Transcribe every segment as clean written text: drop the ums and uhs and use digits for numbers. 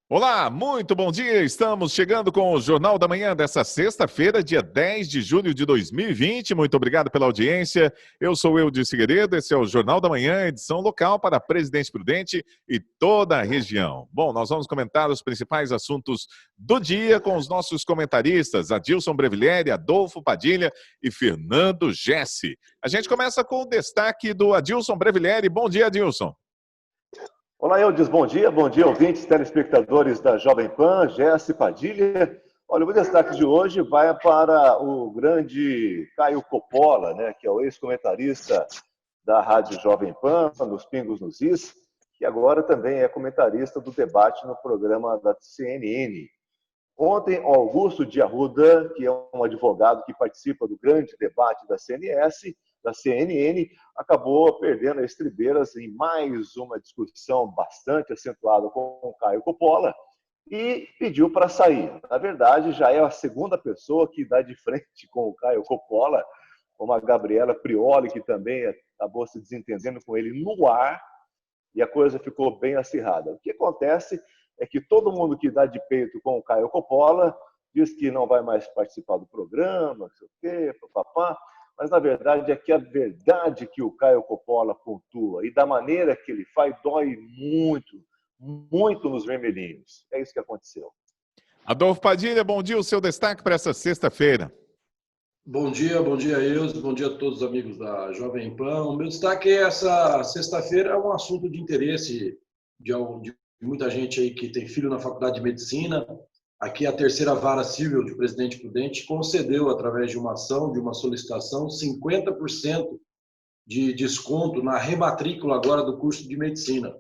Olá, muito bom dia. Estamos chegando com o Jornal da Manhã dessa sexta-feira, dia 10 de julho de 2020. Muito obrigado pela audiência. Eu sou Eudes Figueiredo, esse é o Jornal da Manhã, edição local para Presidente Prudente e toda a região. Bom, nós vamos comentar os principais assuntos do dia com os nossos comentaristas, Adilson Brevileri, Adolfo Padilha e Fernando Gessi. A gente começa com o destaque do Adilson Brevileri. Bom dia, Adilson. Olá, Eudes, bom dia, ouvintes, telespectadores da Jovem Pan, Gessi, Padilha. Olha, o meu destaque de hoje vai para o grande Caio Coppola, né, que é o ex-comentarista da Rádio Jovem Pan, dos Pingos nos Is, que agora também é comentarista do debate no programa da CNN. Ontem, Augusto de Arruda, que é um advogado que participa do grande debate da CNN, acabou perdendo as estribeiras em mais uma discussão bastante acentuada com o Caio Coppola e pediu para sair. Na verdade, já é a segunda pessoa que dá de frente com o Caio Coppola, como a Gabriela Prioli, que também acabou se desentendendo com ele no ar, e a coisa ficou bem acirrada. O que acontece é que todo mundo que dá de peito com o Caio Coppola diz que não vai mais participar do programa, não sei o quê, papapá. Mas, na verdade, é que a verdade que o Caio Coppola pontua e da maneira que ele faz dói muito, muito nos vermelhinhos. É isso que aconteceu. Adolfo Padilha, bom dia. O seu destaque para essa sexta-feira. Bom dia, Eudes. Bom dia a todos os amigos da Jovem Pan. O meu destaque é essa sexta-feira, é um assunto de interesse de muita gente aí que tem filho na Faculdade de Medicina. Aqui a terceira vara civil de Presidente Prudente concedeu, através de uma ação, de uma solicitação, 50% de desconto na rematrícula agora do curso de Medicina.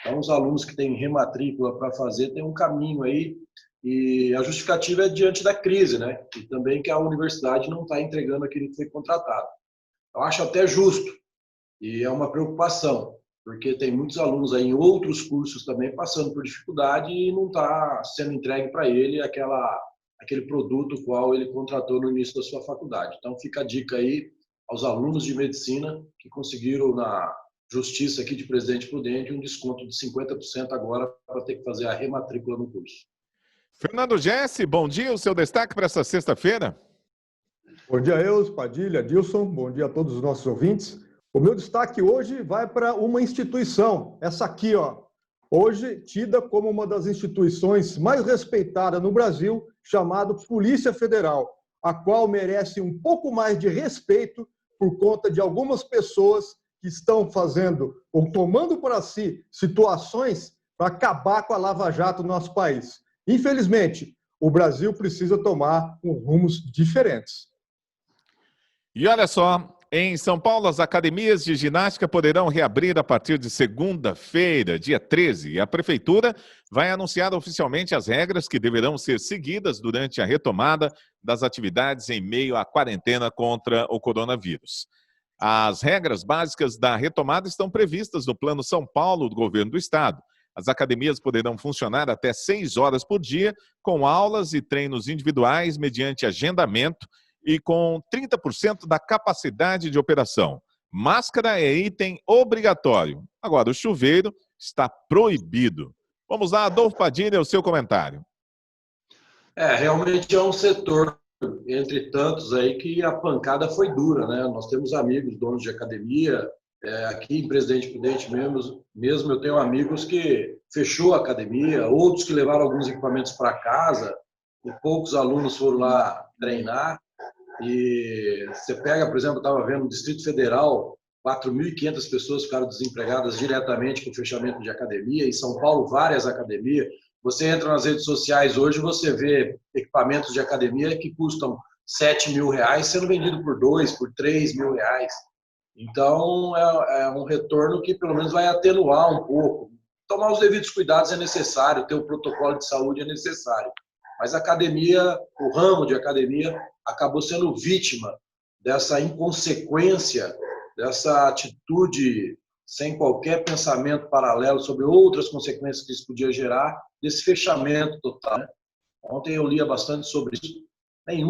Então, os alunos que têm rematrícula para fazer têm um caminho aí, e a justificativa é diante da crise, né? E também que a universidade não está entregando aquilo que foi contratado. Eu acho até justo, e é uma preocupação, porque tem muitos alunos aí em outros cursos também passando por dificuldade e não está sendo entregue para ele aquele produto qual ele contratou no início da sua faculdade. Então fica a dica aí aos alunos de medicina que conseguiram na justiça aqui de Presidente Prudente um desconto de 50% agora para ter que fazer a rematrícula no curso. Fernando Gessi, bom dia. O seu destaque para essa sexta-feira? Bom dia, Eudes, Padilha, Adilson. Bom dia a todos os nossos ouvintes. O meu destaque hoje vai para uma instituição, essa aqui, ó. Hoje tida como uma das instituições mais respeitadas no Brasil, chamado Polícia Federal, a qual merece um pouco mais de respeito por conta de algumas pessoas que estão fazendo ou tomando para si situações para acabar com a Lava Jato no nosso país. Infelizmente, o Brasil precisa tomar rumos diferentes. E olha só, em São Paulo, as academias de ginástica poderão reabrir a partir de segunda-feira, dia 13. E a Prefeitura vai anunciar oficialmente as regras que deverão ser seguidas durante a retomada das atividades em meio à quarentena contra o coronavírus. As regras básicas da retomada estão previstas no Plano São Paulo do Governo do Estado. As academias poderão funcionar até 6 horas por dia, com aulas e treinos individuais mediante agendamento e com 30% da capacidade de operação. Máscara é item obrigatório. Agora, o chuveiro está proibido. Vamos lá, Adolfo Padilha, o seu comentário. Realmente é um setor, entre tantos aí, que a pancada foi dura, né? Nós temos amigos, donos de academia, aqui em Presidente Prudente mesmo eu tenho amigos que fechou a academia, outros que levaram alguns equipamentos para casa, e poucos alunos foram lá treinar. E você pega, por exemplo, eu estava vendo no Distrito Federal, 4.500 pessoas ficaram desempregadas diretamente com o fechamento de academia. Em São Paulo, várias academias. Você entra nas redes sociais hoje, você vê equipamentos de academia que custam R$7.000 sendo vendido por R$2.000, por R$3.000. Então, é um retorno que pelo menos vai atenuar um pouco. Tomar os devidos cuidados é necessário, ter um protocolo de saúde é necessário. Mas a academia, o ramo de academia, acabou sendo vítima dessa inconsequência, dessa atitude sem qualquer pensamento paralelo sobre outras consequências que isso podia gerar, desse fechamento total, né? Ontem eu lia bastante sobre isso. Em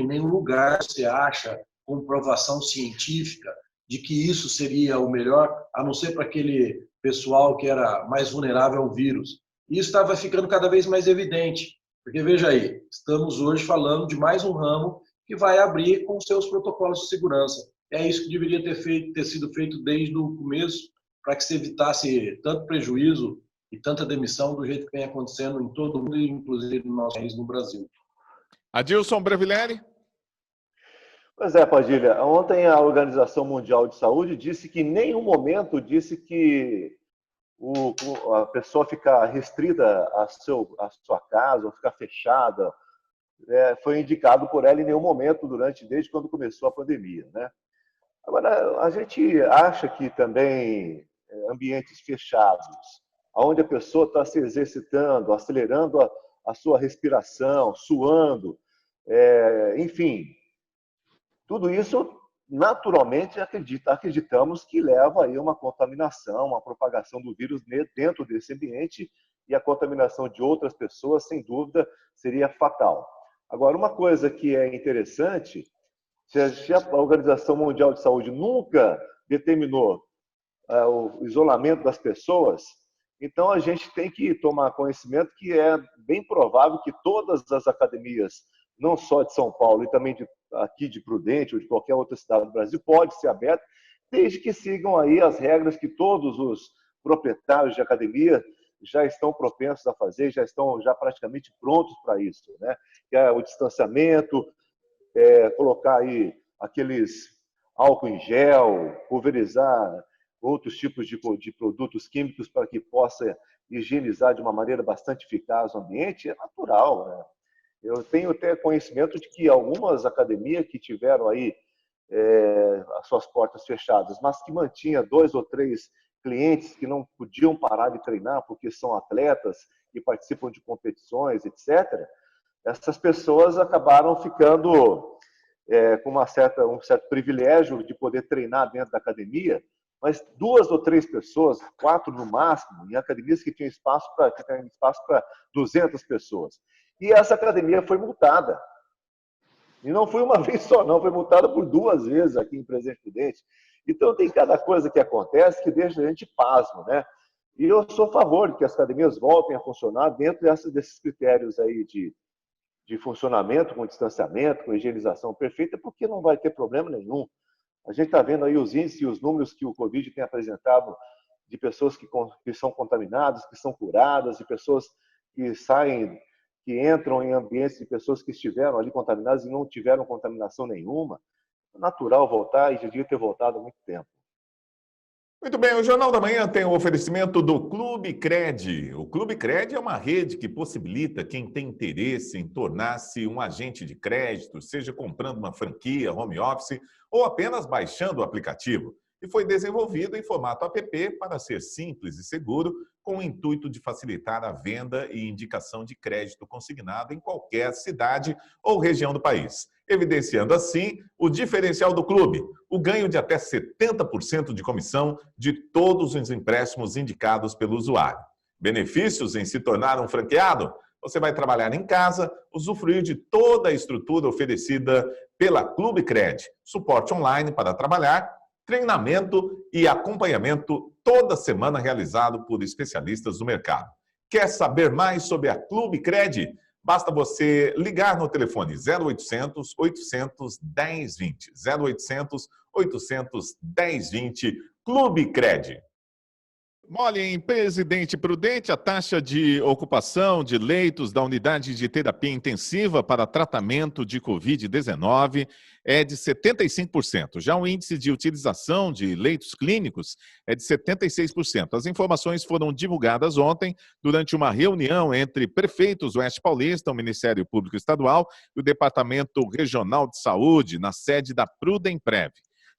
nenhum lugar você acha comprovação científica de que isso seria o melhor, a não ser para aquele pessoal que era mais vulnerável ao vírus. E isso estava ficando cada vez mais evidente, porque veja aí, estamos hoje falando de mais um ramo que vai abrir com seus protocolos de segurança. É isso que deveria ter sido feito desde o começo, para que se evitasse tanto prejuízo e tanta demissão do jeito que vem acontecendo em todo o mundo, inclusive no nosso país, no Brasil. Adilson Brevileri. Pois é, Padilha. Ontem a Organização Mundial de Saúde disse que em nenhum momento disse que a pessoa ficar restrita à sua casa ou ficar fechada foi indicado por ela em nenhum momento desde quando começou a pandemia, né? Agora, a gente acha que também ambientes fechados, onde a pessoa está se exercitando, acelerando a sua respiração, suando, enfim, tudo isso naturalmente acreditamos que leva aí uma contaminação, uma propagação do vírus dentro desse ambiente, e a contaminação de outras pessoas, sem dúvida, seria fatal. Agora, uma coisa que é interessante, se a Organização Mundial de Saúde nunca determinou o isolamento das pessoas, então a gente tem que tomar conhecimento que é bem provável que todas as academias, não só de São Paulo, e também aqui de Prudente ou de qualquer outra cidade do Brasil, pode ser aberta, desde que sigam aí as regras que todos os proprietários de academia já estão propensos a fazer, já estão praticamente prontos para isso, né? Que é o distanciamento, colocar aí aqueles álcool em gel, pulverizar outros tipos de produtos químicos para que possa higienizar de uma maneira bastante eficaz o ambiente, é natural, né? Eu tenho até conhecimento de que algumas academias que tiveram aí as suas portas fechadas, mas que mantinha 2 ou 3 clientes que não podiam parar de treinar porque são atletas e participam de competições, etc., essas pessoas acabaram ficando com um certo privilégio de poder treinar dentro da academia, mas 2 ou 3 pessoas, 4 no máximo, em academias que tinham espaço para 200 pessoas. E essa academia foi multada. E não foi uma vez só, não, foi multada por 2 vezes aqui em Presidente Prudente. Então, tem cada coisa que acontece que deixa a gente pasmo, né? E eu sou a favor de que as academias voltem a funcionar dentro desses critérios aí de funcionamento, com distanciamento, com higienização perfeita, porque não vai ter problema nenhum. A gente está vendo aí os índices e os números que o Covid tem apresentado de pessoas que são contaminadas, que são curadas, de pessoas que entram em ambientes de pessoas que estiveram ali contaminadas e não tiveram contaminação nenhuma. É natural voltar e já devia ter voltado há muito tempo. Muito bem, o Jornal da Manhã tem o oferecimento do Clube Cred. O Clube Cred é uma rede que possibilita quem tem interesse em tornar-se um agente de crédito, seja comprando uma franquia, home office ou apenas baixando o aplicativo. E foi desenvolvido em formato app para ser simples e seguro, com o intuito de facilitar a venda e indicação de crédito consignado em qualquer cidade ou região do país, evidenciando assim o diferencial do clube, o ganho de até 70% de comissão de todos os empréstimos indicados pelo usuário. Benefícios em se tornar um franqueado? Você vai trabalhar em casa, usufruir de toda a estrutura oferecida pela Clube Cred, suporte online para trabalhar, treinamento e acompanhamento toda semana realizado por especialistas do mercado. Quer saber mais sobre a Clube Cred? Basta você ligar no telefone 0800 800 1020. 0800 800 1020. Clube Cred. Olha, em Presidente Prudente, a taxa de ocupação de leitos da unidade de terapia intensiva para tratamento de Covid-19 é de 75%. Já o índice de utilização de leitos clínicos é de 76%. As informações foram divulgadas ontem durante uma reunião entre prefeitos Oeste Paulista, o Ministério Público Estadual e o Departamento Regional de Saúde, na sede da Prudemprev.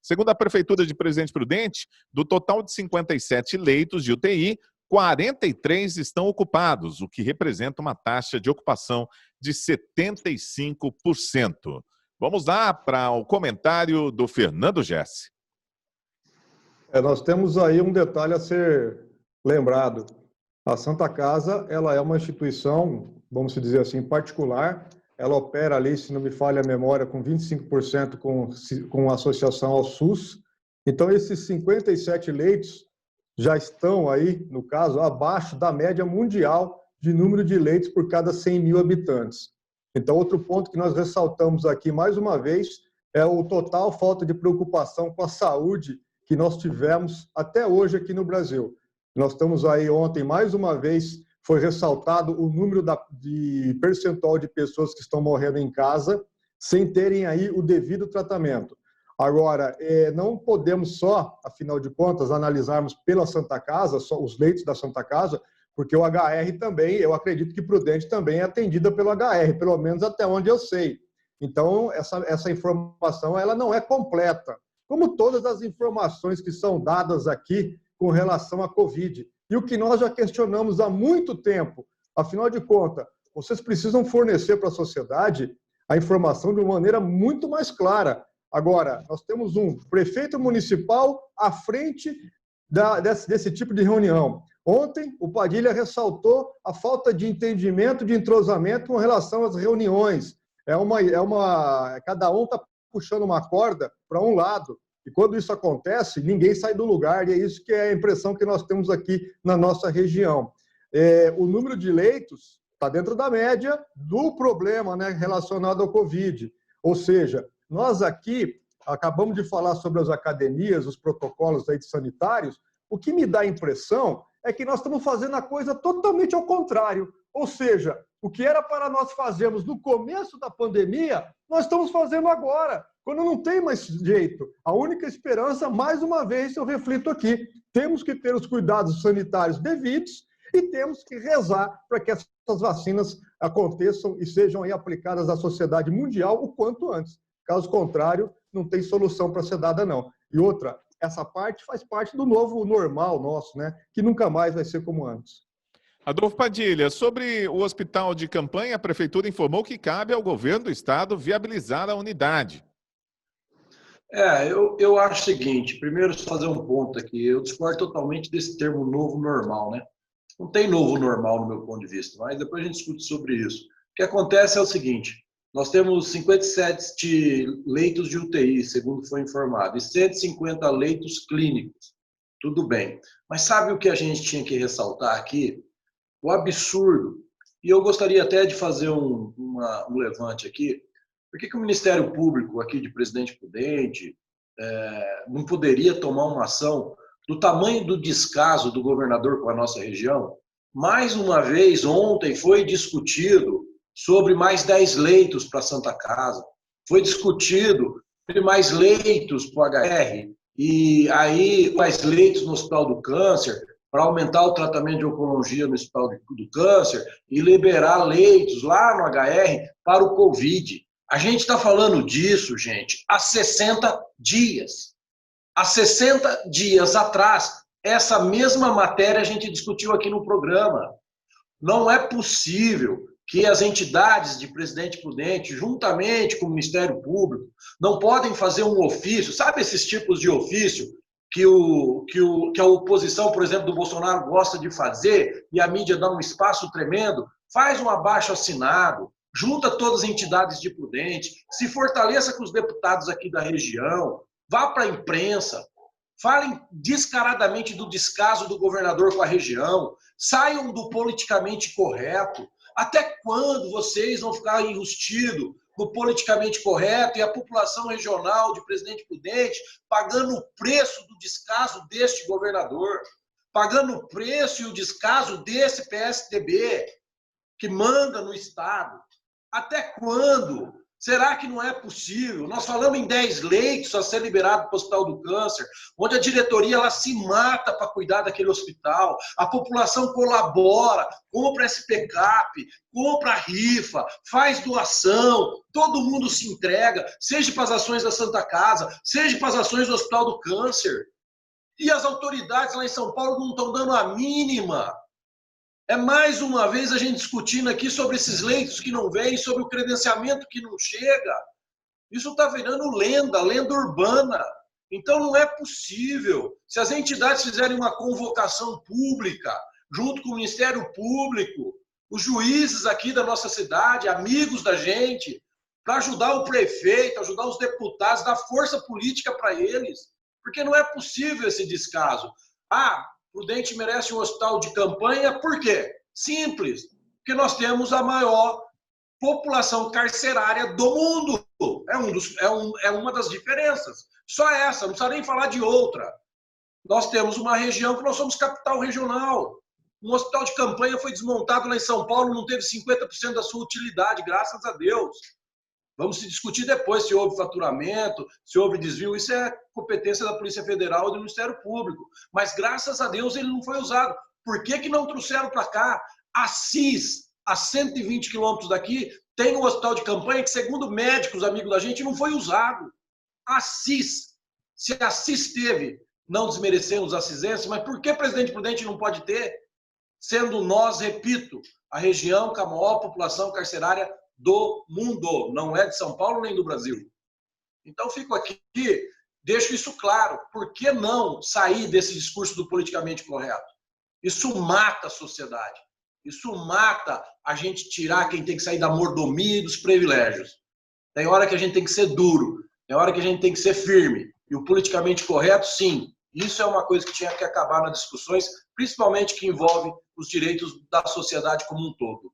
Segundo a Prefeitura de Presidente Prudente, do total de 57 leitos de UTI, 43 estão ocupados, o que representa uma taxa de ocupação de 75%. Vamos lá para o comentário do Fernando Gessi. Nós temos aí um detalhe a ser lembrado. A Santa Casa, ela é uma instituição, vamos dizer assim, particular. Ela opera ali, se não me falha a memória, com 25% com associação ao SUS. Então, esses 57 leitos já estão aí, no caso, abaixo da média mundial de número de leitos por cada 100 mil habitantes. Então, outro ponto que nós ressaltamos aqui, mais uma vez, é o total falta de preocupação com a saúde que nós tivemos até hoje aqui no Brasil. Nós estamos aí ontem, mais uma vez, foi ressaltado o número de percentual de pessoas que estão morrendo em casa sem terem aí o devido tratamento. Agora, não podemos só, afinal de contas, analisarmos pela Santa Casa, só os leitos da Santa Casa, porque o HR também, eu acredito que Prudente também é atendida pelo HR, pelo menos até onde eu sei. Então, essa informação ela não é completa, como todas as informações que são dadas aqui com relação à Covid. E o que nós já questionamos há muito tempo, afinal de contas, vocês precisam fornecer para a sociedade a informação de uma maneira muito mais clara. Agora, nós temos um prefeito municipal à frente desse tipo de reunião. Ontem, o Padilha ressaltou a falta de entendimento, de entrosamento com relação às reuniões. Cada um está puxando uma corda para um lado. E quando isso acontece, ninguém sai do lugar. E é isso que é a impressão que nós temos aqui na nossa região. O número de leitos está dentro da média do problema, né, relacionado ao Covid. Ou seja, nós aqui acabamos de falar sobre as academias, os protocolos aí sanitários. O que me dá a impressão é que nós estamos fazendo a coisa totalmente ao contrário. Ou seja, o que era para nós fazermos no começo da pandemia, nós estamos fazendo agora, quando não tem mais jeito. A única esperança, mais uma vez, eu reflito aqui, temos que ter os cuidados sanitários devidos e temos que rezar para que essas vacinas aconteçam e sejam aí aplicadas à sociedade mundial o quanto antes. Caso contrário, não tem solução para ser dada, não. E outra, essa parte faz parte do novo normal nosso, né? Que nunca mais vai ser como antes. Adolfo Padilha, sobre o hospital de campanha, a Prefeitura informou que cabe ao governo do Estado viabilizar a unidade. Eu acho o seguinte, primeiro fazer um ponto aqui, eu discordo totalmente desse termo novo normal, né? Não tem novo normal no meu ponto de vista, mas depois a gente discute sobre isso. O que acontece é o seguinte, nós temos 57 leitos de UTI, segundo foi informado, e 150 leitos clínicos. Tudo bem. Mas sabe o que a gente tinha que ressaltar aqui? O absurdo. E eu gostaria até de fazer um levante aqui. Por que o Ministério Público aqui de Presidente Prudente não poderia tomar uma ação do tamanho do descaso do governador com a nossa região? Mais uma vez, ontem foi discutido sobre mais 10 leitos para a Santa Casa. Foi discutido sobre mais leitos para o HR, e aí mais leitos no Hospital do Câncer, para aumentar o tratamento de oncologia no Hospital do Câncer e liberar leitos lá no HR para o Covid. A gente está falando disso, gente, há 60 dias. Há 60 dias atrás, essa mesma matéria a gente discutiu aqui no programa. Não é possível que as entidades de Presidente Prudente, juntamente com o Ministério Público, não podem fazer um ofício, sabe esses tipos de ofício que a oposição, por exemplo, do Bolsonaro gosta de fazer e a mídia dá um espaço tremendo? Faz um abaixo-assinado, junta todas as entidades de Prudente, se fortaleça com os deputados aqui da região, vá para a imprensa, falem descaradamente do descaso do governador com a região, saiam do politicamente correto. Até quando vocês vão ficar enrustidos no politicamente correto e a população regional de Presidente Prudente pagando o preço do descaso deste governador, pagando o preço e o descaso desse PSDB que manda no Estado? Até quando? Será que não é possível? Nós falamos em 10 leitos a ser liberado para o Hospital do Câncer, onde a diretoria ela se mata para cuidar daquele hospital, a população colabora, compra SPCAP, compra rifa, faz doação, todo mundo se entrega, seja para as ações da Santa Casa, seja para as ações do Hospital do Câncer. E as autoridades lá em São Paulo não estão dando a mínima. É mais uma vez a gente discutindo aqui sobre esses leitos que não vêm, sobre o credenciamento que não chega. Isso está virando lenda urbana. Então não é possível. Se as entidades fizerem uma convocação pública, junto com o Ministério Público, os juízes aqui da nossa cidade, amigos da gente, para ajudar o prefeito, ajudar os deputados, dar força política para eles. Porque não é possível esse descaso. Prudente merece um hospital de campanha, por quê? Simples. Porque nós temos a maior população carcerária do mundo. É uma das diferenças. Só essa, não precisa nem falar de outra. Nós temos uma região que nós somos capital regional. Um hospital de campanha foi desmontado lá em São Paulo, não teve 50% da sua utilidade, graças a Deus. Vamos se discutir depois se houve faturamento, se houve desvio. Isso é competência da Polícia Federal e do Ministério Público. Mas, graças a Deus, ele não foi usado. Por que não trouxeram para cá? Assis, a 120 quilômetros daqui, tem um hospital de campanha que, segundo médicos amigos da gente, não foi usado. Assis. Se Assis teve, não desmerecendo os assisenses, mas por que Presidente Prudente não pode ter? Sendo nós, repito, a região com a maior população carcerária do mundo, não é de São Paulo nem do Brasil. Então, fico aqui, deixo isso claro. Por que não sair desse discurso do politicamente correto? Isso mata a sociedade. Isso mata a gente tirar quem tem que sair da mordomia e dos privilégios. Tem hora que a gente tem que ser duro, tem hora que a gente tem que ser firme. E o politicamente correto, sim. Isso é uma coisa que tinha que acabar nas discussões, principalmente que envolve os direitos da sociedade como um todo.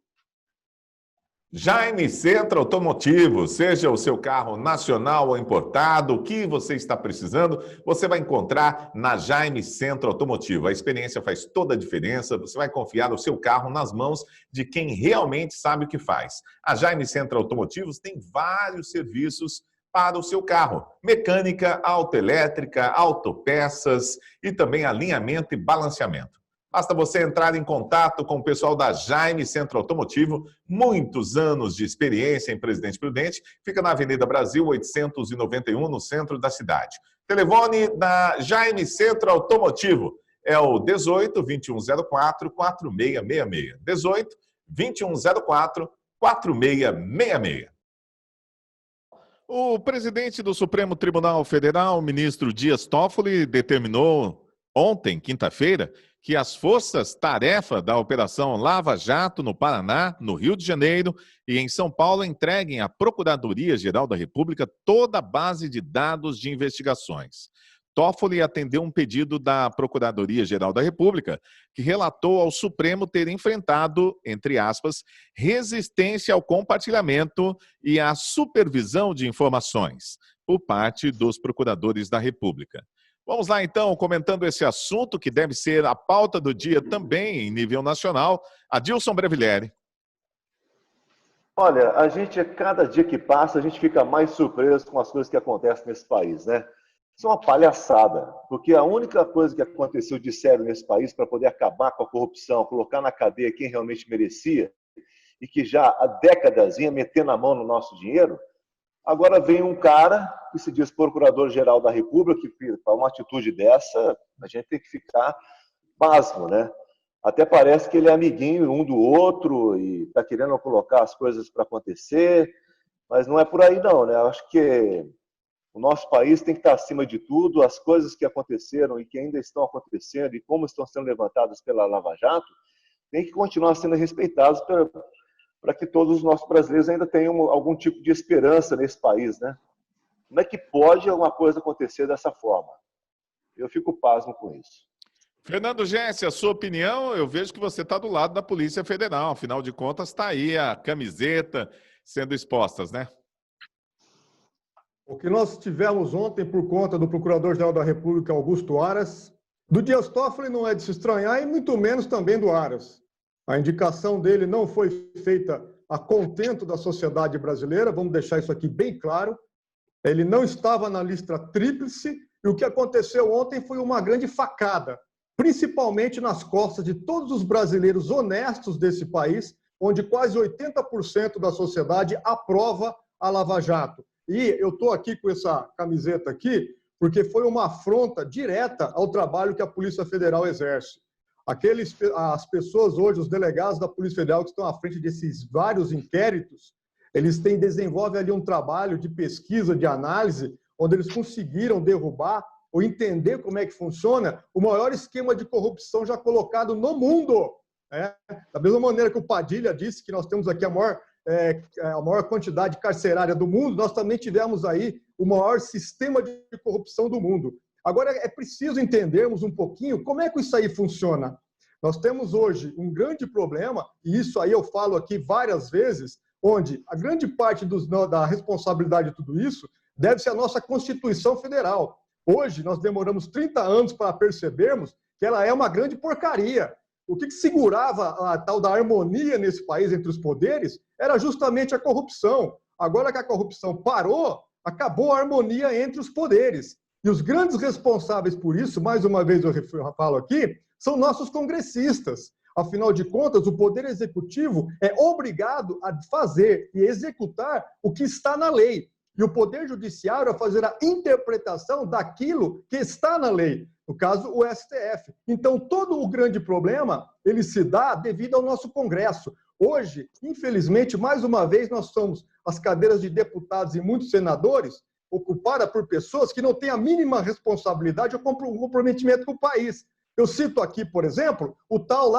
Jaime Centro Automotivo, seja o seu carro nacional ou importado, o que você está precisando, você vai encontrar na Jaime Centro Automotivo. A experiência faz toda a diferença, você vai confiar o seu carro nas mãos de quem realmente sabe o que faz. A Jaime Centro Automotivos tem vários serviços para o seu carro: mecânica, autoelétrica, autopeças e também alinhamento e balanceamento. Basta você entrar em contato com o pessoal da Jaime Centro Automotivo, muitos anos de experiência em Presidente Prudente, fica na Avenida Brasil 891, no centro da cidade. Telefone da Jaime Centro Automotivo é o 18 2104 4666. 18 2104 4666. O presidente do Supremo Tribunal Federal, ministro Dias Toffoli, determinou ontem, quinta-feira, que as forças-tarefa da Operação Lava Jato no Paraná, no Rio de Janeiro e em São Paulo entreguem à Procuradoria-Geral da República toda a base de dados de investigações. Toffoli atendeu um pedido da Procuradoria-Geral da República, que relatou ao Supremo ter enfrentado, entre aspas, resistência ao compartilhamento e à supervisão de informações por parte dos procuradores da República. Vamos lá, então, comentando esse assunto, que deve ser a pauta do dia também em nível nacional, Adilson Breviglieri. Olha, a gente, cada dia que passa, a gente fica mais surpreso com as coisas que acontecem nesse país, né? Isso é uma palhaçada, porque a única coisa que aconteceu de sério nesse país para poder acabar com a corrupção, colocar na cadeia quem realmente merecia, e que já há décadas vinha metendo a mão no nosso dinheiro, agora vem um cara que se diz procurador-geral da República, que para uma atitude dessa, a gente tem que ficar pasmo, né? Até parece que ele é amiguinho um do outro e está querendo colocar as coisas para acontecer, mas não é por aí não, né? Eu acho que o nosso país tem que estar acima de tudo, as coisas que aconteceram e que ainda estão acontecendo e como estão sendo levantadas pela Lava Jato, tem que continuar sendo respeitados para que todos os nossos brasileiros ainda tenham algum tipo de esperança nesse país, né? Como é que pode alguma coisa acontecer dessa forma? Eu fico pasmo com isso. Fernando Gesse, a sua opinião, eu vejo que você está do lado da Polícia Federal, afinal de contas está aí a camiseta sendo expostas, né? O que nós tivemos ontem por conta do Procurador-Geral da República, Augusto Aras, do Dias Toffoli não é de se estranhar e muito menos também do Aras. A indicação dele não foi feita a contento da sociedade brasileira, vamos deixar isso aqui bem claro. Ele não estava na lista tríplice e o que aconteceu ontem foi uma grande facada, principalmente nas costas de todos os brasileiros honestos desse país, onde quase 80% da sociedade aprova a Lava Jato. E eu estou aqui com essa camiseta aqui porque foi uma afronta direta ao trabalho que a Polícia Federal exerce. As pessoas hoje, os delegados da Polícia Federal que estão à frente desses vários inquéritos, eles desenvolvem ali um trabalho de pesquisa, de análise, onde eles conseguiram derrubar ou entender como é que funciona o maior esquema de corrupção já colocado no mundo. Da mesma maneira que o Padilha disse que nós temos aqui a maior quantidade carcerária do mundo, nós também tivemos aí o maior sistema de corrupção do mundo. Agora, é preciso entendermos um pouquinho como é que isso aí funciona. Nós temos hoje um grande problema, e isso aí eu falo aqui várias vezes, onde a grande parte da responsabilidade de tudo isso deve-se à nossa Constituição Federal. Hoje, nós demoramos 30 anos para percebermos que ela é uma grande porcaria. O que segurava a tal da harmonia nesse país entre os poderes era justamente a corrupção. Agora que a corrupção parou, acabou a harmonia entre os poderes. E os grandes responsáveis por isso, mais uma vez eu falo aqui, são nossos congressistas. Afinal de contas, o Poder Executivo é obrigado a fazer e executar o que está na lei. E o Poder Judiciário a fazer a interpretação daquilo que está na lei. No caso, o STF. Então, todo o grande problema, ele se dá devido ao nosso Congresso. Hoje, infelizmente, mais uma vez, nós somos as cadeiras de deputados e muitos senadores ocupadas por pessoas que não têm a mínima responsabilidade ou comprometimento com o país. Eu cito aqui, por exemplo, o tal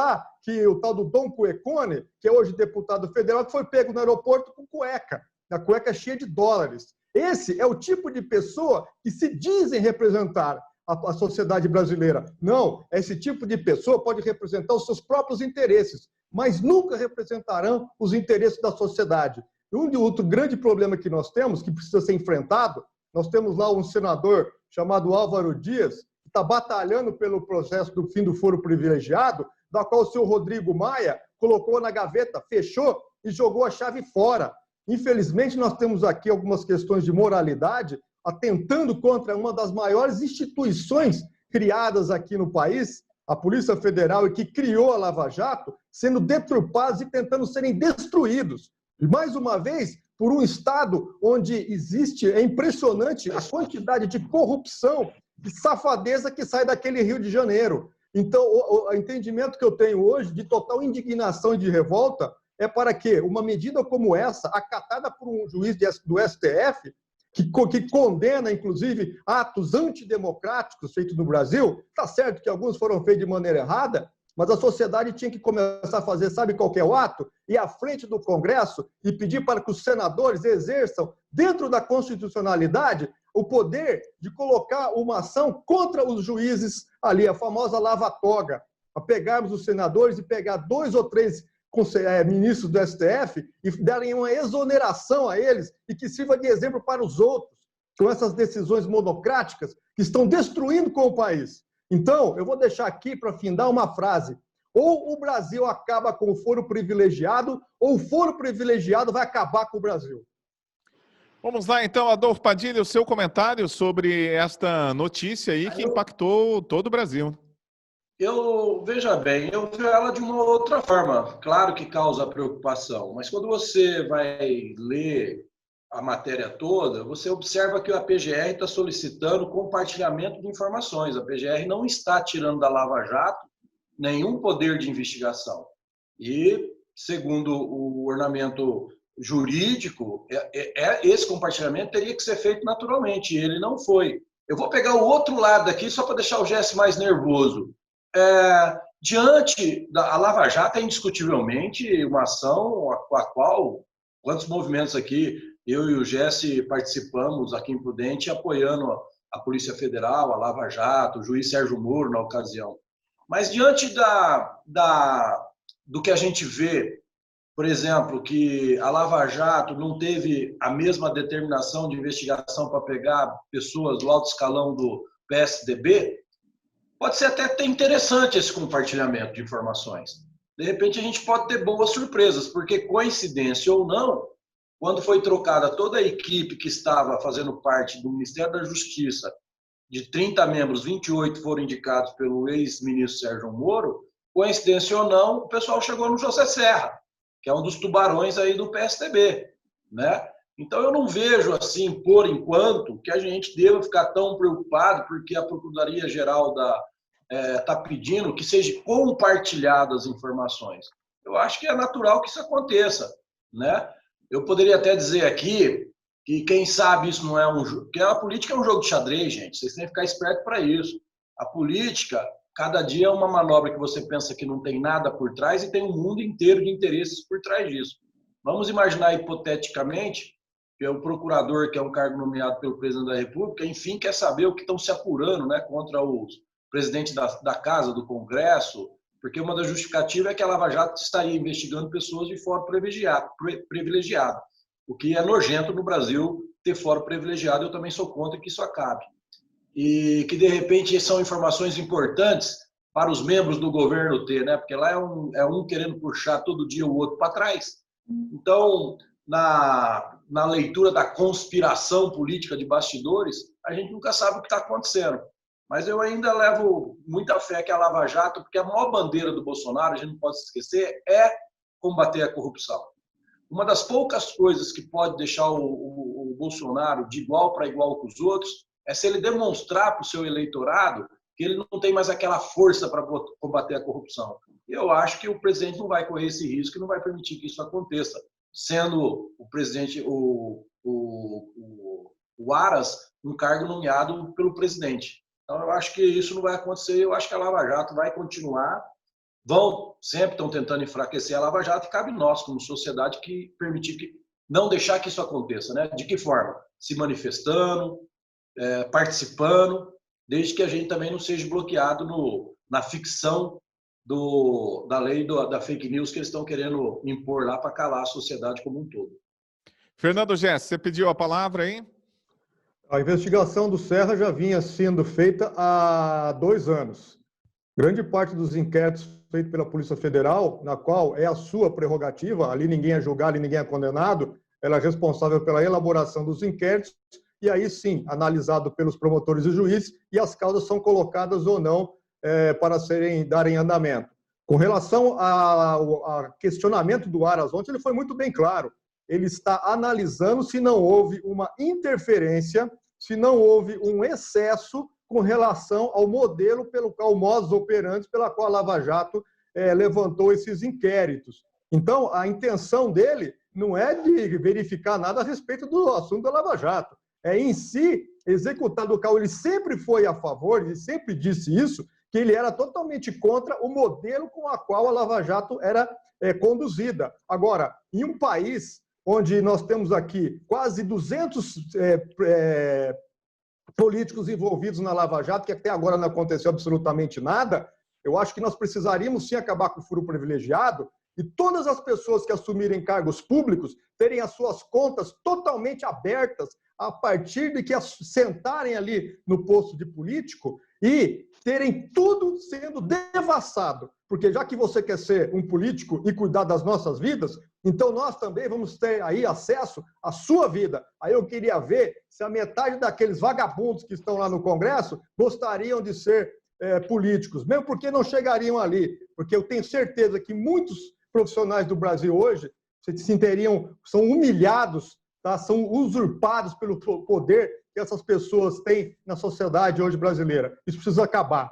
do Dom Cuecone, que é hoje deputado federal, que foi pego no aeroporto com cueca, a cueca cheia de dólares. Esse é o tipo de pessoa que se dizem representar a sociedade brasileira. Não, esse tipo de pessoa pode representar os seus próprios interesses, mas nunca representarão os interesses da sociedade. E outro grande problema que nós temos, que precisa ser enfrentado, nós temos lá um senador chamado Álvaro Dias, que está batalhando pelo processo do fim do foro privilegiado, da qual o senhor Rodrigo Maia colocou na gaveta, fechou e jogou a chave fora. Infelizmente, nós temos aqui algumas questões de moralidade, atentando contra uma das maiores instituições criadas aqui no país, a Polícia Federal, e que criou a Lava Jato, sendo deturpados e tentando serem destruídos. E, mais uma vez, por um Estado onde existe, é impressionante a quantidade de corrupção e safadeza que sai daquele Rio de Janeiro. Então, o entendimento que eu tenho hoje, de total indignação e de revolta, é para que uma medida como essa, acatada por um juiz do STF, que condena, inclusive, atos antidemocráticos feitos no Brasil, está certo que alguns foram feitos de maneira errada, mas a sociedade tinha que começar a fazer, sabe qual que é o ato? Ir à frente do Congresso e pedir para que os senadores exerçam, dentro da constitucionalidade, o poder de colocar uma ação contra os juízes ali, a famosa lava-toga, a pegarmos os senadores e pegar 2 ou 3 ministros do STF e darem uma exoneração a eles e que sirva de exemplo para os outros, com essas decisões monocráticas que estão destruindo com o país. Então, eu vou deixar aqui para findar uma frase. Ou o Brasil acaba com o foro privilegiado, ou o foro privilegiado vai acabar com o Brasil. Vamos lá, então, Adolfo Padilha, o seu comentário sobre esta notícia aí que impactou todo o Brasil. Veja bem, eu vejo ela de uma outra forma. Claro que causa preocupação, mas quando você vai ler a matéria toda, você observa que a PGR está solicitando compartilhamento de informações. A PGR não está tirando da Lava Jato nenhum poder de investigação. E, segundo o ordenamento jurídico, esse compartilhamento teria que ser feito naturalmente, e ele não foi. Eu vou pegar o outro lado aqui, só para deixar o Jesse mais nervoso. Diante da Lava Jato, é indiscutivelmente uma ação a qual, quantos movimentos aqui, eu e o Jesse participamos aqui em Prudente, apoiando a Polícia Federal, a Lava Jato, o juiz Sérgio Moro na ocasião. Mas diante do que a gente vê, por exemplo, que a Lava Jato não teve a mesma determinação de investigação para pegar pessoas do alto escalão do PSDB, pode ser até interessante esse compartilhamento de informações. De repente, a gente pode ter boas surpresas, porque, coincidência ou não, quando foi trocada toda a equipe que estava fazendo parte do Ministério da Justiça, de 30 membros, 28 foram indicados pelo ex-ministro Sérgio Moro, coincidência ou não, o pessoal chegou no José Serra, que é um dos tubarões aí do PSDB, né? Então, eu não vejo, assim, por enquanto, que a gente deva ficar tão preocupado porque a Procuradoria-Geral está pedindo que sejam compartilhadas as informações. Eu acho que é natural que isso aconteça, né? Eu poderia até dizer aqui que, quem sabe, isso não é um jogo, que a política é um jogo de xadrez, gente. Vocês têm que ficar espertos para isso. A política, cada dia é uma manobra que você pensa que não tem nada por trás e tem um mundo inteiro de interesses por trás disso. Vamos imaginar, hipoteticamente, que é o procurador, que é um cargo nomeado pelo presidente da República, enfim, quer saber o que estão se apurando, né, contra os presidentes da Casa, do Congresso, porque uma das justificativas é que a Lava Jato estaria investigando pessoas de foro privilegiado, o que é nojento no Brasil ter foro privilegiado. Eu também sou contra que isso acabe. E que, de repente, são informações importantes para os membros do governo ter, né? Porque lá é um querendo puxar todo dia o outro para trás. Então, na leitura da conspiração política de bastidores, a gente nunca sabe o que está acontecendo. Mas eu ainda levo muita fé que a Lava Jato, porque a maior bandeira do Bolsonaro, a gente não pode esquecer, é combater a corrupção. Uma das poucas coisas que pode deixar o Bolsonaro de igual para igual com os outros é se ele demonstrar para o seu eleitorado que ele não tem mais aquela força para combater a corrupção. Eu acho que o presidente não vai correr esse risco e não vai permitir que isso aconteça, sendo o presidente, o Aras, um cargo nomeado pelo presidente. Então, eu acho que isso não vai acontecer. Eu acho que a Lava Jato vai continuar. Sempre estão tentando enfraquecer a Lava Jato, e cabe nós, como sociedade, que permitir não deixar que isso aconteça, né? De que forma? Se manifestando, participando, desde que a gente também não seja bloqueado na ficção da lei da fake news que eles estão querendo impor lá para calar a sociedade como um todo. Fernando Gess, você pediu a palavra aí? A investigação do Serra já vinha sendo feita há 2 anos. Grande parte dos inquéritos feitos pela Polícia Federal, na qual é a sua prerrogativa, ali ninguém é julgado e ninguém é condenado, ela é responsável pela elaboração dos inquéritos, e aí sim, analisado pelos promotores e juízes, e as causas são colocadas ou não para darem andamento. Com relação ao questionamento do Aras ontem, ele foi muito bem claro. Ele está analisando se não houve uma interferência, se não houve um excesso com relação ao modelo pelo qual, o modus operandi, pela qual a Lava Jato levantou esses inquéritos. Então, a intenção dele não é de verificar nada a respeito do assunto da Lava Jato. É em si executar do qual ele sempre foi a favor, ele sempre disse isso, que ele era totalmente contra o modelo com a qual a Lava Jato era conduzida. Agora, em um país onde nós temos aqui quase 200 políticos envolvidos na Lava Jato, que até agora não aconteceu absolutamente nada, eu acho que nós precisaríamos sim acabar com o furo privilegiado e todas as pessoas que assumirem cargos públicos terem as suas contas totalmente abertas a partir de que sentarem ali no posto de político e terem tudo sendo devassado. Porque já que você quer ser um político e cuidar das nossas vidas, então nós também vamos ter aí acesso à sua vida. Aí eu queria ver se a metade daqueles vagabundos que estão lá no Congresso gostariam de ser políticos, mesmo porque não chegariam ali. Porque eu tenho certeza que muitos profissionais do Brasil hoje são humilhados, tá? São usurpados pelo poder que essas pessoas têm na sociedade hoje brasileira. Isso precisa acabar.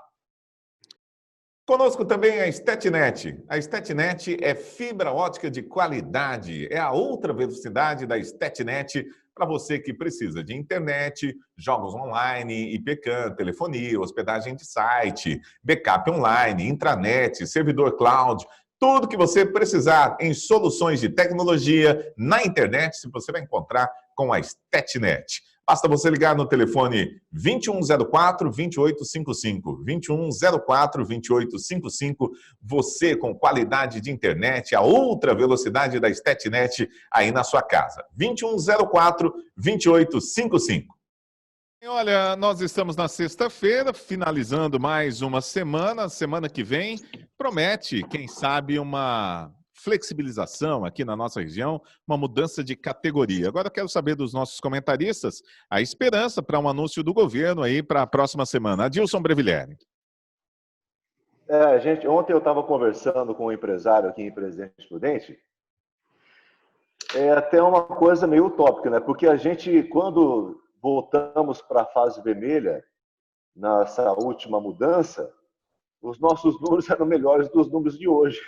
Conosco também a StatNet. A StatNet é fibra ótica de qualidade. É a outra velocidade da StatNet para você que precisa de internet, jogos online, IPCAM, telefonia, hospedagem de site, backup online, intranet, servidor cloud. Tudo que você precisar em soluções de tecnologia na internet, você vai encontrar com a StatNet. Basta você ligar no telefone 2104-2855. 2104-2855. Você com qualidade de internet, a outra velocidade da StatNet aí na sua casa. 2104-2855. Olha, nós estamos na sexta-feira, finalizando mais uma semana. Semana que vem promete, quem sabe, uma flexibilização aqui na nossa região, uma mudança de categoria. Agora eu quero saber dos nossos comentaristas a esperança para um anúncio do governo aí para a próxima semana. Adilson Brevilheri. Gente, ontem eu estava conversando com um empresário aqui em Presidente Prudente. É até uma coisa meio utópica, né? Porque a gente, quando voltamos para a fase vermelha, nessa última mudança, os nossos números eram melhores dos números de hoje.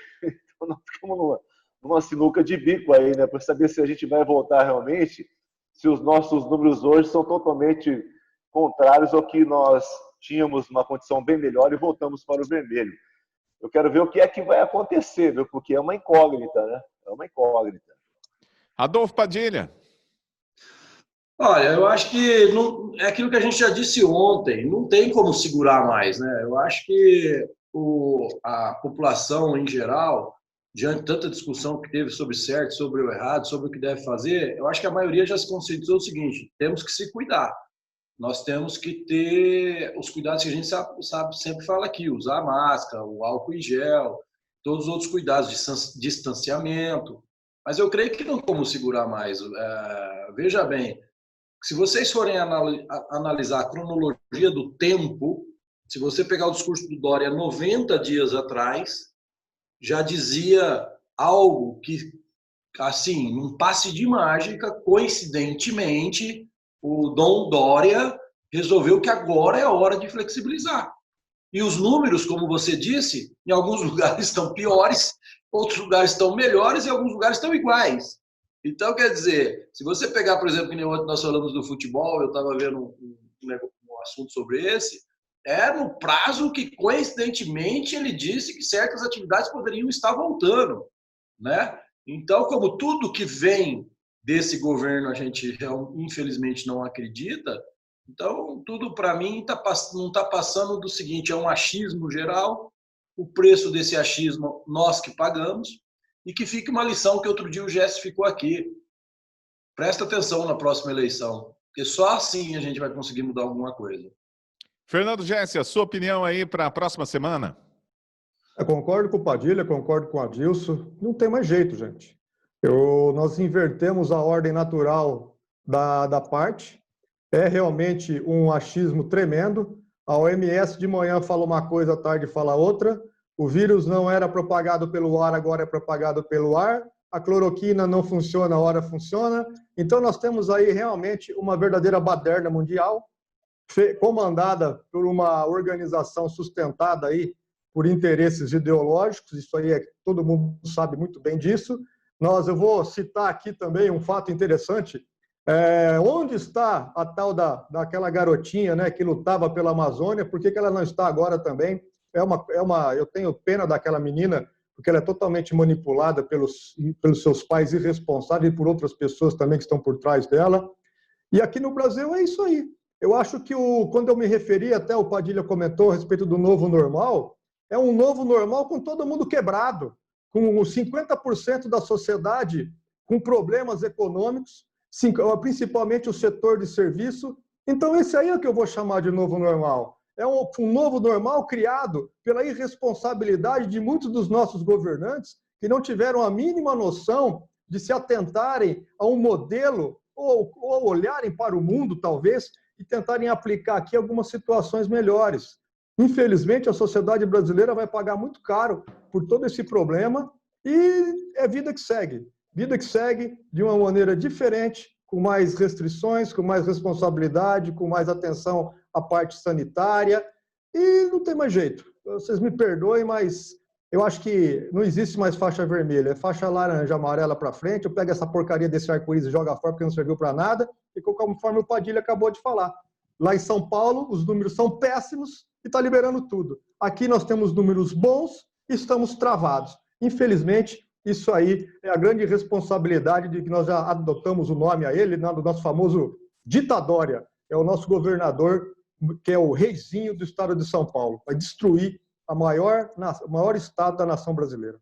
Então, nós ficamos numa sinuca de bico aí, né? Para saber se a gente vai voltar realmente, se os nossos números hoje são totalmente contrários ao que nós tínhamos uma condição bem melhor e voltamos para o vermelho. Eu quero ver o que é que vai acontecer, viu? Porque é uma incógnita, né? É uma incógnita. Adolfo Padilha. Olha, eu acho que é aquilo que a gente já disse ontem, não tem como segurar mais, né? Eu acho que a população em geral, diante de tanta discussão que teve sobre certo, sobre o errado, sobre o que deve fazer, eu acho que a maioria já se conscientizou o seguinte: temos que se cuidar. Nós temos que ter os cuidados que a gente sempre fala aqui, usar a máscara, o álcool em gel, todos os outros cuidados de distanciamento. Mas eu creio que não como segurar mais. Veja bem, se vocês forem analisar a cronologia do tempo, se você pegar o discurso do Dória 90 dias atrás, já dizia algo que, assim, num passe de mágica, coincidentemente, o Dom Dória resolveu que agora é a hora de flexibilizar. E os números, como você disse, em alguns lugares estão piores, outros lugares estão melhores e alguns lugares estão iguais. Então, quer dizer, se você pegar, por exemplo, que nem ontem nós falamos do futebol, eu estava vendo um assunto sobre esse, no prazo que, coincidentemente, ele disse que certas atividades poderiam estar voltando, né? Então, como tudo que vem desse governo a gente, infelizmente, não acredita, então, tudo, para mim, não está passando do seguinte: é um achismo geral, o preço desse achismo nós que pagamos, e que fique uma lição que outro dia o Jesse ficou aqui. Presta atenção na próxima eleição, porque só assim a gente vai conseguir mudar alguma coisa. Fernando Jesse, a sua opinião aí para a próxima semana? Eu concordo com o Padilha, concordo com o Adilson. Não tem mais jeito, gente. Nós invertemos a ordem natural da parte. É realmente um achismo tremendo. A OMS de manhã fala uma coisa, à tarde fala outra. O vírus não era propagado pelo ar, agora é propagado pelo ar. A cloroquina não funciona, a hora funciona. Então, nós temos aí realmente uma verdadeira baderna mundial, comandada por uma organização sustentada aí por interesses ideológicos. Isso aí todo mundo sabe muito bem disso. Eu vou citar aqui também um fato interessante. Onde está a tal daquela garotinha, né, que lutava pela Amazônia? Por que ela não está agora também? Eu tenho pena daquela menina, porque ela é totalmente manipulada pelos seus pais irresponsáveis e por outras pessoas também que estão por trás dela. E aqui no Brasil é isso aí. Eu acho que quando eu me referi, até o Padilha comentou a respeito do novo normal, é um novo normal com todo mundo quebrado, com 50% da sociedade com problemas econômicos, principalmente o setor de serviço. Então, esse aí é o que eu vou chamar de novo normal. É um novo normal criado pela irresponsabilidade de muitos dos nossos governantes que não tiveram a mínima noção de se atentarem a um modelo ou olharem para o mundo, talvez, e tentarem aplicar aqui algumas situações melhores. Infelizmente, a sociedade brasileira vai pagar muito caro por todo esse problema e é vida que segue. Vida que segue de uma maneira diferente, com mais restrições, com mais responsabilidade, com mais atenção à parte sanitária, e não tem mais jeito. Vocês me perdoem, mas eu acho que não existe mais faixa vermelha, é faixa laranja, amarela para frente. Eu pego essa porcaria desse arco-íris e jogo fora porque não serviu para nada, e conforme o Padilha acabou de falar. Lá em São Paulo, os números são péssimos e está liberando tudo. Aqui nós temos números bons e estamos travados. Infelizmente, isso aí é a grande responsabilidade de que nós já adotamos o nome a ele, do nosso famoso ditadória. É o nosso governador, que é o reizinho do estado de São Paulo. Vai destruir o maior estado da nação brasileira.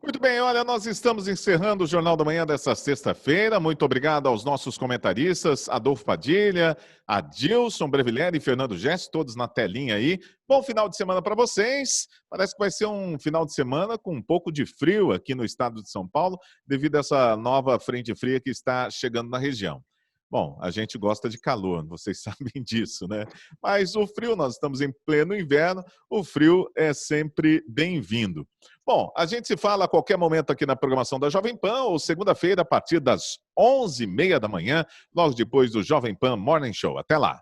Muito bem, olha, nós estamos encerrando o Jornal da Manhã dessa sexta-feira. Muito obrigado aos nossos comentaristas, Adolfo Padilha, Adilson Brevileri e Fernando Jesse, todos na telinha aí. Bom final de semana para vocês. Parece que vai ser um final de semana com um pouco de frio aqui no estado de São Paulo, devido a essa nova frente fria que está chegando na região. Bom, a gente gosta de calor, vocês sabem disso, né? Mas o frio, nós estamos em pleno inverno, o frio é sempre bem-vindo. Bom, a gente se fala a qualquer momento aqui na programação da Jovem Pan, ou segunda-feira, a partir das 11h30 da manhã, logo depois do Jovem Pan Morning Show. Até lá!